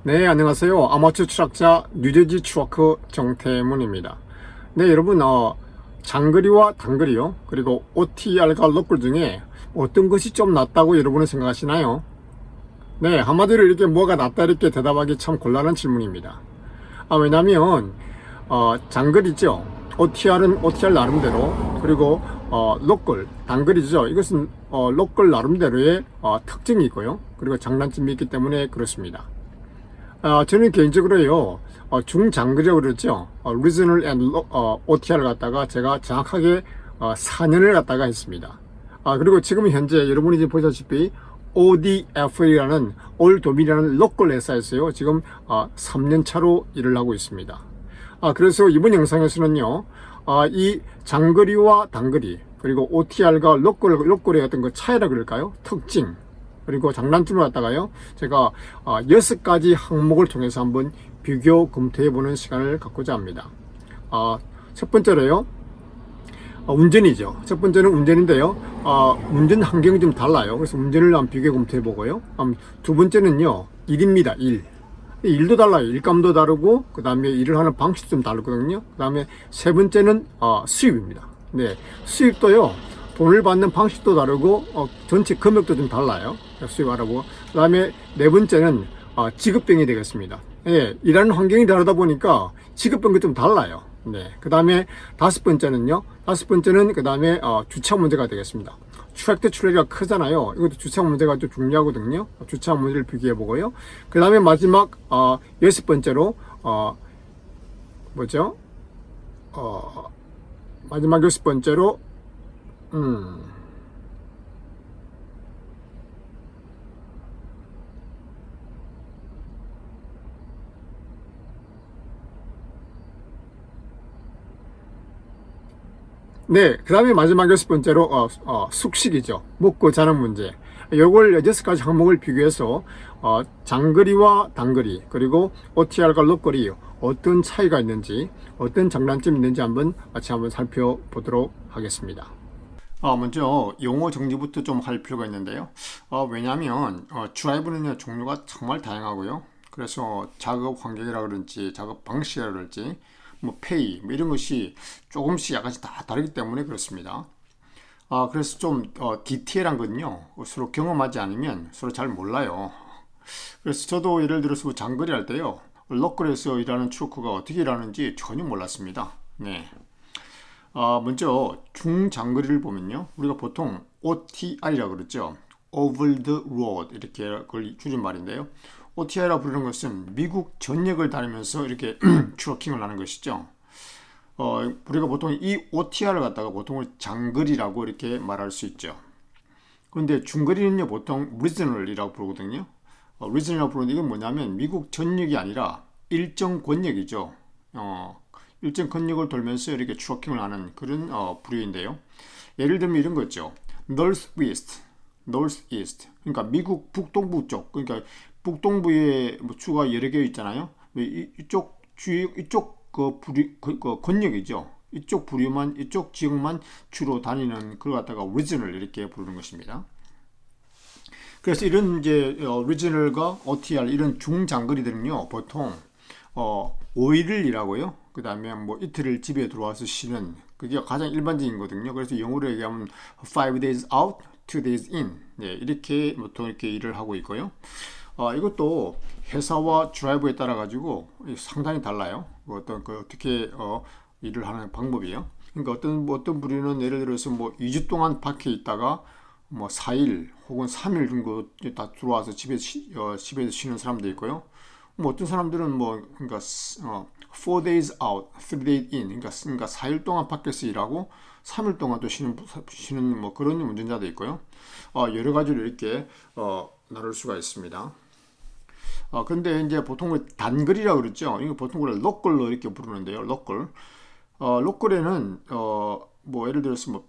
네, 안녕하세요. 아마추어 추락자 뉴저지 추워크 정태문입니다. 네, 여러분, 장거리와 단거리요. 그리고 OTR과 로컬 중에 어떤 것이 좀 낫다고 여러분은 생각하시나요? 네, 한마디로 이렇게 뭐가 낫다 이렇게 대답하기 참 곤란한 질문입니다. 왜냐면, 장거리죠. OTR은 OTR 나름대로, 그리고, 로컬, 단거리죠. 이것은, 로컬 나름대로의, 특징이 있고요. 그리고 장단점이 있기 때문에 그렇습니다. 저는 개인적으로요, 중장거리라고 그랬죠. 리저널 앤 OTR을 갖다가 제가 정확하게 4년을 갖다가 했습니다. 그리고 지금 현재 여러분이 지금 보시다시피 ODF라는 올 도민이라는 로컬 회사에서요, 지금 3년 차로 일을 하고 있습니다. 그래서 이번 영상에서는요, 이 장거리와 단거리, 그리고 OTR과 로컬의 어떤 그 차이라 그럴까요? 특징, 그리고 장단점을 갖다가요, 제가 6가지 항목을 통해서 한번 비교 검토해보는 시간을 갖고자 합니다. 첫 번째로요, 운전이죠. 첫 번째는 운전인데요, 운전 환경이 좀 달라요. 그래서 운전을 한번 비교 검토해보고요. 두 번째는요, 일입니다. 일도 달라요. 일감도 다르고, 그 다음에 일을 하는 방식도 좀 다르거든요. 그 다음에 세 번째는 수입입니다. 네, 수입도요, 돈을 받는 방식도 다르고, 전체 금액도 좀 달라요. 수입 알아보고. 그 다음에 네 번째는 직업병이 되겠습니다. 예, 일하는 환경이 다르다 보니까 직업병이 좀 달라요. 네, 그 다음에 다섯 번째는 그 다음에 주차 문제가 되겠습니다. 추락 때 출력이 크잖아요. 이것도 주차 문제가 좀 중요하거든요. 주차 문제를 비교해 보고요. 그 다음에 마지막 여섯 번째로 뭐죠? 마지막 여섯 번째로 네, 그 다음에 마지막 여섯 번째로 숙식이죠. 먹고 자는 문제. 요걸 6가지 항목을 비교해서 장거리와 단거리, 그리고 OTR과 로컬이 어떤 차이가 있는지, 어떤 장단점이 있는지 같이 한번 살펴보도록 하겠습니다. 먼저 용어 정리부터 좀 할 필요가 있는데요. 왜냐하면 드라이브는요, 종류가 정말 다양하고요. 그래서 작업 환경이라 그런지 작업 방식이라 그럴지 뭐 페이 뭐 이런 것이 조금씩 약간씩 다 다르기 때문에 그렇습니다. 그래서 좀 디테일한 건요, 서로 경험하지 않으면 서로 잘 몰라요. 그래서 저도 예를 들어서 뭐 장거리 할 때요, 로컬에서 일하는 트루커가 어떻게 일하는지 전혀 몰랐습니다. 네. 먼저 중장거리를 보면요, 우리가 보통 OTR이라고 그러죠. Over the Road, 이렇게 그걸 줄임말인데요. OTR이라고 부르는 것은 미국 전역을 다니면서 이렇게 트러킹을 하는 것이죠. 우리가 보통 이 OTR을 갖다가 보통 장거리라고 이렇게 말할 수 있죠. 그런데 중거리는요, 보통 리저널이라고 부르거든요. 리저널이라고 부르는 이건 뭐냐면 미국 전역이 아니라 일정 권역이죠. 일정 권역을 돌면서 이렇게 트러킹을 하는 그런 부류인데요. 예를 들면 이런 거 있죠. Northeast. 그러니까 미국 북동부 쪽. 그러니까 북동부에 뭐 주가 여러 개 있잖아요. 이쪽 그 권역이죠. 이쪽 부류만, 이쪽 지역만 주로 다니는 그걸 갖다가 리저널 이렇게 부르는 것입니다. 그래서 이런 이제 리저널과 OTR 이런 중장거리들은요, 보통 5일을 일하고요, 그 다음에 뭐 이틀을 집에 들어와서 쉬는, 그게 가장 일반적인 거거든요. 그래서 영어로 얘기하면 5 days out, 2 days in, 네, 이렇게 보통 이렇게 일을 하고 있고요. 이것도 회사와 드라이브에 따라 가지고 상당히 달라요. 어떻게 일을 하는 방법이에요. 그러니까 어떤 부류는 예를 들어서 뭐 2주 동안 밖에 있다가 뭐 4일 혹은 3일 정도 다 들어와서 집에서 쉬는 사람도 있고요. 뭐 어떤 사람들은 그러니까 4 days out, 3 days in, 그러니까 4일 동안 밖에서 일하고 3일 동안 또 쉬는 뭐 그런 운전자도 있고요. 여러 가지로 이렇게 나눌 수가 있습니다. 근데 이제 보통 단거리라고 그러죠. 이거 보통 로컬로 이렇게 부르는데요. 로컬에는 뭐 예를 들어서 뭐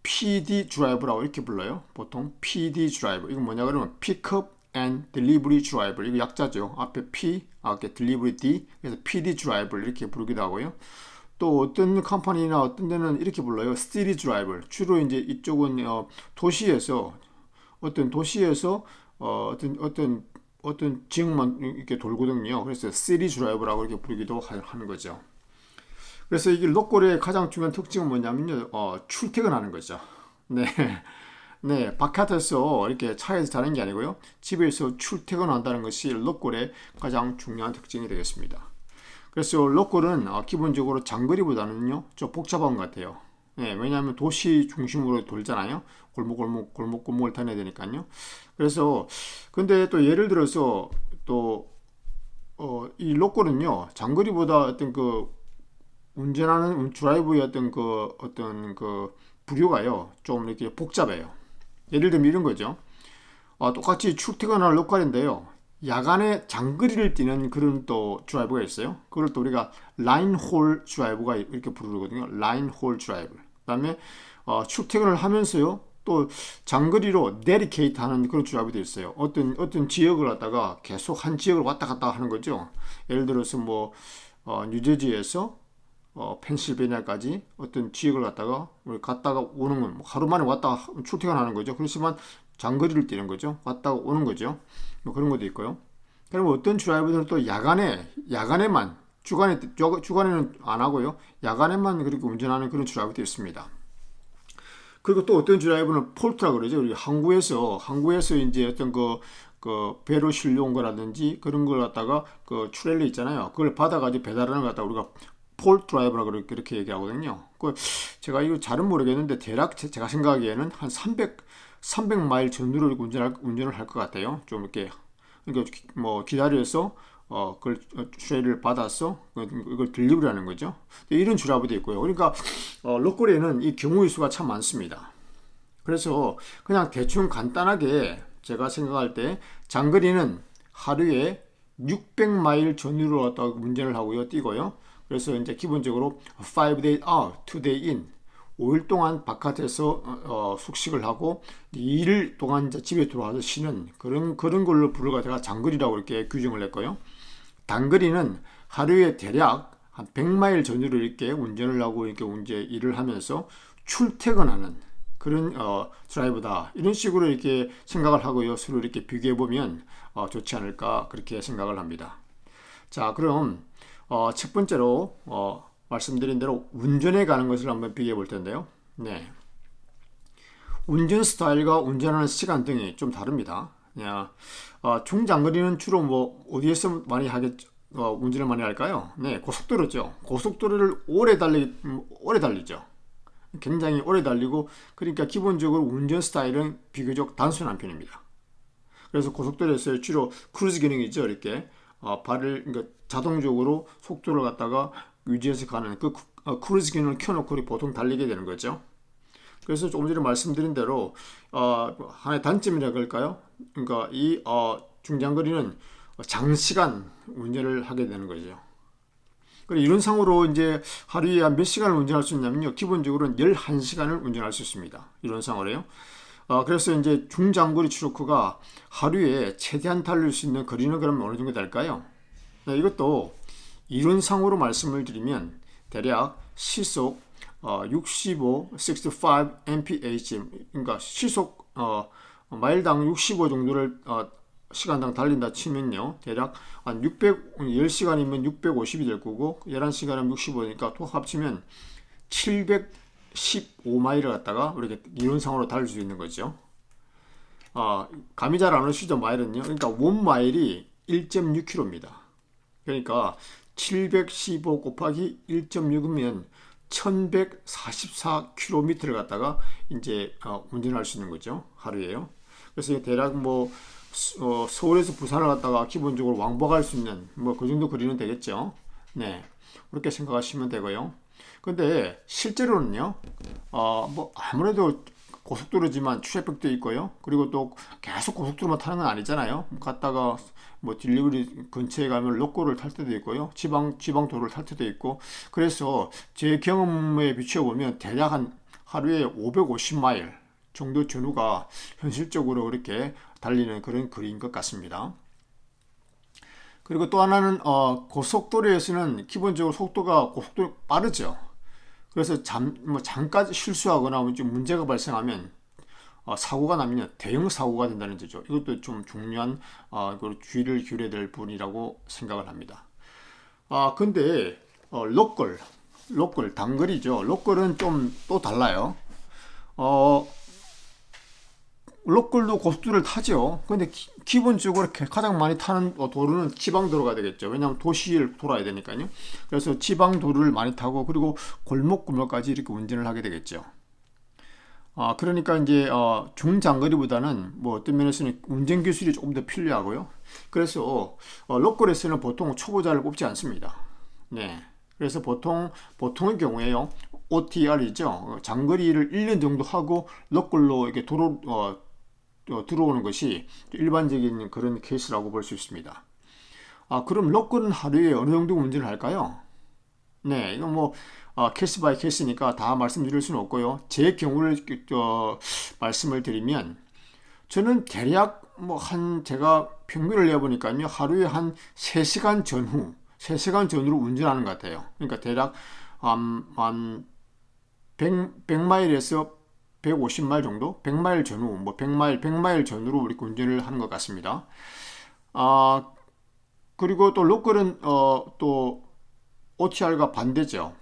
PD 드라이브라고 이렇게 불러요. 보통 PD 드라이브. 이거 뭐냐 그러면 Pickup and Delivery Driver. 이거 약자죠. 앞에 P, 이렇게 Delivery D. 그래서 PD 드라이브 이렇게 부르기도 하고요. 또 어떤 컴퍼니나 어떤 데는 이렇게 불러요. City 드라이버. 주로 이제 이쪽은 도시에서 어떤 어떤 지역만 이렇게 돌거든요. 그래서 시리 드라이브라고 이렇게 부르기도 하는 거죠. 그래서 이게 로컬의 가장 중요한 특징은 뭐냐면요, 출퇴근하는 거죠. 네, 네, 바깥에서 이렇게 차에서 자는 게 아니고요, 집에서 출퇴근한다는 것이 로컬의 가장 중요한 특징이 되겠습니다. 그래서 로컬은 기본적으로 장거리보다는요 좀 복잡한 것 같아요. 네, 왜냐하면 도시 중심으로 돌잖아요. 골목골목을 다녀야 되니까요. 그래서 근데 또 예를 들어서 또 이 로컬은요 장거리보다 어떤 그 운전하는 드라이브의 어떤 그 부류가요 좀 이렇게 복잡해요. 예를 들면 이런 거죠. 똑같이 출퇴근하는 로컬인데요. 야간에 장거리를 뛰는 그런 또 드라이브가 있어요. 그걸 또 우리가 라인 홀 드라이브가 이렇게 부르거든요. 라인 홀 드라이브. 그다음에 출퇴근을 하면서요. 또 장거리로 데리케이트 하는 그런 드라이브도 있어요. 어떤 지역을 갖다가 계속 한 지역을 왔다 갔다 하는 거죠. 예를 들어서 뭐 뉴저지에서 펜실베니아까지 어떤 지역을 갔다가 오는 건 하루 만에 왔다가 출퇴근하는 거죠. 그렇지만 장거리를 뛰는 거죠. 왔다가 오는 거죠. 뭐 그런 것도 있고요. 그리고 어떤 드라이버들은 또 야간에만 주간에는 안 하고요. 야간에만 그렇게 운전하는 그런 드라이버도 있습니다. 그리고 또 어떤 드라이버는 폴트라 그러죠. 우리 항구에서 이제 어떤 그 배로 실려온 거라든지 그런 걸 갖다가 그 트레일러 있잖아요. 그걸 받아가지고 배달하는 걸 갖다가 우리가 폴 드라이버라고 그렇게 얘기하거든요. 제가 이거 잘은 모르겠는데 대략 제가 생각하기에는 한 300마일 전후로 운전을 할 것 같아요. 좀 이렇게 그러니까 뭐 기다려서 그걸 트레일을 받아서 이걸 딜리버리 하는 거죠. 이런 드라이버도 있고요. 그러니까 로컬에는 이 경우의 수가 참 많습니다. 그래서 그냥 대충 간단하게 제가 생각할 때 장거리는 하루에 600마일 전후로 왔다 운전을 하고요, 뛰고요. 그래서 이제 기본적으로 5day out, 2day in, 5일 동안 바깥에서 숙식을 하고 2일 동안 이제 집에 들어와서 쉬는 그런 걸로 부르가 제가 장거리라고 이렇게 규정을 했고요. 단거리는 하루에 대략 한 100마일 전후로 이렇게 운전을 하고 이렇게 이제 일을 하면서 출퇴근하는 그런 드라이브다. 이런 식으로 이렇게 생각을 하고요. 서로 이렇게 비교해 보면 좋지 않을까 그렇게 생각을 합니다. 자, 그럼 첫 번째로 말씀드린 대로 운전에 가는 것을 한번 비교해 볼 텐데요. 네. 운전 스타일과 운전하는 시간 등이 좀 다릅니다. 중장거리는 주로 뭐 어디에서 많이 운전을 많이 할까요? 네, 고속도로죠. 고속도로를 오래 달리죠. 굉장히 오래 달리고 그러니까 기본적으로 운전 스타일은 비교적 단순한 편입니다. 그래서 고속도로에서 주로 크루즈 기능이죠. 이렇게 그러니까 자동적으로 속도를 갖다가 유지해서 가는 그 크루즈 기능을 켜놓고 보통 달리게 되는 거죠. 그래서 조금 전에 말씀드린 대로 하나의 단점이라고 할까요? 그러니까 이 중장거리는 장시간 운전을 하게 되는 거죠. 그리고 이론상으로 이제 하루에 한 몇 시간을 운전할 수 있냐면요. 기본적으로는 11시간을 운전할 수 있습니다. 이론상으로요. 그래서 이제 중장거리 트럭커가 하루에 최대한 달릴 수 있는 거리는 그러면 어느 정도 될까요? 네, 이것도 이론상으로 말씀을 드리면 대략 시속 65 mph, 그러니까 시속 마일당 65 정도를 시간당 달린다 치면요. 대략 한 10시간이면 650이 될 거고 11시간이면 65니까 또 합치면 715마일을 갖다가 우리가 이론상으로 달릴 수 있는 거죠. 감이 잘 안 오시죠? 마일은요. 그러니까 1마일이 1.6km입니다. 그러니까 715 곱하기 1.6이면 1144km를 갖다가 이제 운전할 수 있는 거죠. 하루에요. 그래서 대략 뭐 서울에서 부산을 갔다가 기본적으로 왕복할 수 있는 뭐 그 정도 거리는 되겠죠. 네, 그렇게 생각하시면 되고요. 근데 실제로는요, 뭐 아무래도 고속도로지만 트래픽도 있고요. 그리고 또 계속 고속도로만 타는 건 아니잖아요. 갔다가 뭐 딜리버리 근처에 가면 로컬을 탈 때도 있고요. 지방 도로를 탈 때도 있고. 그래서 제 경험에 비추어 보면 대략 한 하루에 550마일 정도 전후가 현실적으로 이렇게 달리는 그런 거리인 것 같습니다. 그리고 또 하나는 고속도로에서는 기본적으로 고속도로 빠르죠. 그래서 잠깐 실수하거나 좀 문제가 발생하면 사고가 나면 대형 사고가 된다는 뜻이죠. 이것도 좀 중요한 주의를 기울여야 될 부분이라고 생각을 합니다. 근데 로컬 단거리죠. 로컬은 좀 또 달라요. 로컬도 고속도로를 타죠. 근데 기본적으로 가장 많이 타는 도로는 지방도로가 되겠죠. 왜냐하면 도시를 돌아야 되니까요. 그래서 지방도로를 많이 타고 그리고 골목골목까지 이렇게 운전을 하게 되겠죠. 그러니까 이제 중장거리보다는 뭐 어떤 면에서는 운전 기술이 조금 더 필요하고요. 그래서 로컬에서는 보통 초보자를 뽑지 않습니다. 네. 그래서 보통의 경우에요. OTR이죠. 장거리를 1년 정도 하고 로컬로 이렇게 들어오는 것이 일반적인 그런 케이스라고 볼 수 있습니다. 그럼 로컬은 하루에 어느 정도 운전을 할까요? 네, 이건 뭐 케이스 바이 케이스니까 다 말씀드릴 수는 없고요. 제 경우를 말씀을 드리면 저는 대략 제가 평균을 내보니까요. 하루에 한 3시간 전후로 운전하는 것 같아요. 그러니까 대략 한 100마일에서 150마일 정도? 100마일 전후, 100마일 전후로 이렇게 운전을 하는 것 같습니다. 그리고 또 로컬은 또 OTR과 반대죠.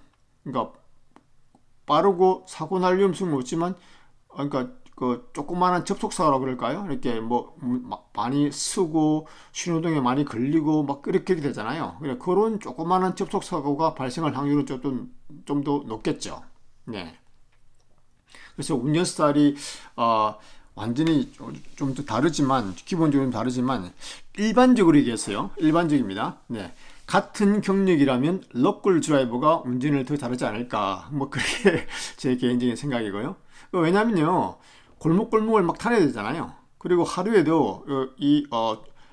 그러니까 빠르고 사고 날 위험성은 없지만, 그러니까 그 조그마한 접촉사고라 그럴까요? 이렇게 많이 쓰고 신호등에 많이 걸리고 막 그렇게 되잖아요. 그런 조그마한 접촉사고가 발생할 확률은 좀 더 높겠죠. 네. 그래서 운전 스타일이 완전히 좀 더 다르지만 기본적으로 다르지만 일반적으로 얘기했어요. 일반적입니다. 네. 같은 경력이라면 로컬 드라이버가 운전을 더 잘하지 않을까 그렇게 제 개인적인 생각이고요. 왜냐면요 골목골목을 막 타야 되잖아요. 그리고 하루에도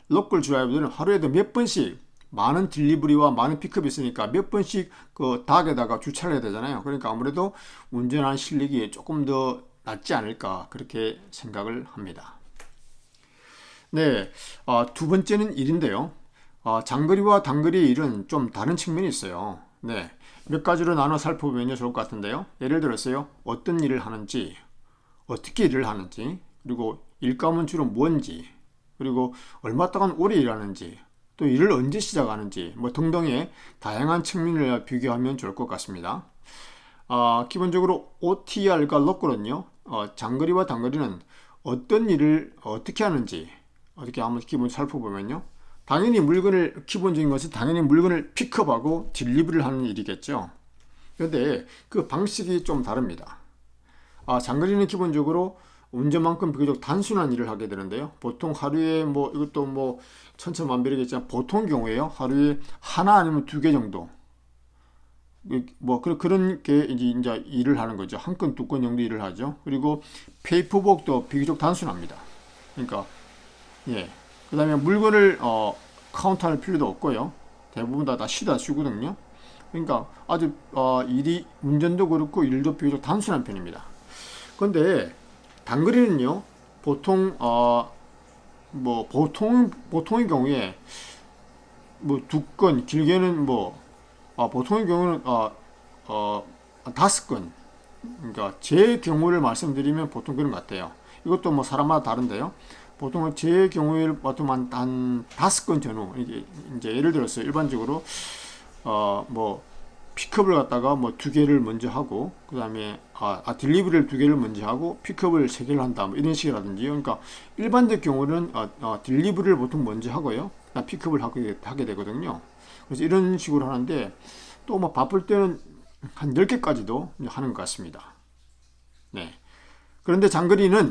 로컬 드라이버들은 하루에도 몇 번씩 많은 딜리버리와 많은 픽업이 있으니까 몇 번씩 그 닥에다가 주차를 해야 되잖아요. 그러니까 아무래도 운전하는 실력이 조금 더 낫지 않을까 그렇게 생각을 합니다. 네, 두 번째는 일인데요. 장거리와 단거리의 일은 좀 다른 측면이 있어요. 네, 몇 가지로 나눠 살펴보면 좋을 것 같은데요. 예를 들어서요, 어떤 일을 하는지, 어떻게 일을 하는지, 그리고 일감은 주로 뭔지, 그리고 얼마 동안 오래 일하는지, 또 일을 언제 시작하는지, 등등의 다양한 측면을 비교하면 좋을 것 같습니다. 기본적으로 OTR과 로컬은요, 장거리와 단거리는 어떤 일을 어떻게 하는지, 어떻게 한번 기본 살펴보면요. 기본적인 것은 당연히 물건을 픽업하고 딜리버리를 하는 일이겠죠. 그런데 그 방식이 좀 다릅니다. 장거리는 기본적으로 운전만큼 비교적 단순한 일을 하게 되는데요. 보통 하루에 이것도 천차만별이겠지만 보통 경우에요. 하루에 하나 아니면 2개 정도. 그런 게 이제 일을 하는 거죠. 한 건, 2건 정도 일을 하죠. 그리고 페이퍼복도 비교적 단순합니다. 그러니까 예. 그 다음에 물건을 카운트할 필요도 없고요. 대부분 다 시다 주거든요. 그러니까 아주 운전도 그렇고 일도 비교적 단순한 편입니다. 그런데 단거리는요, 보통 보통의 경우에 2건, 길게는 보통의 경우는 5건. 그러니까 제 경우를 말씀드리면 보통 그런 것 같아요. 이것도 사람마다 다른데요. 보통 제 경우에 보통 한 5건 전후, 이제 예를 들어서 일반적으로 픽업을 갖다가 2개를 먼저 하고, 그 다음에 딜리버리를 2개를 먼저 하고 픽업을 3개를 한다, 이런 식이라든지. 그러니까 일반적 경우는 딜리버리를 보통 먼저 하고요, 픽업을 하게 되거든요. 그래서 이런 식으로 하는데, 또 바쁠 때는 한 10개까지도 하는 것 같습니다. 네. 그런데 장거리는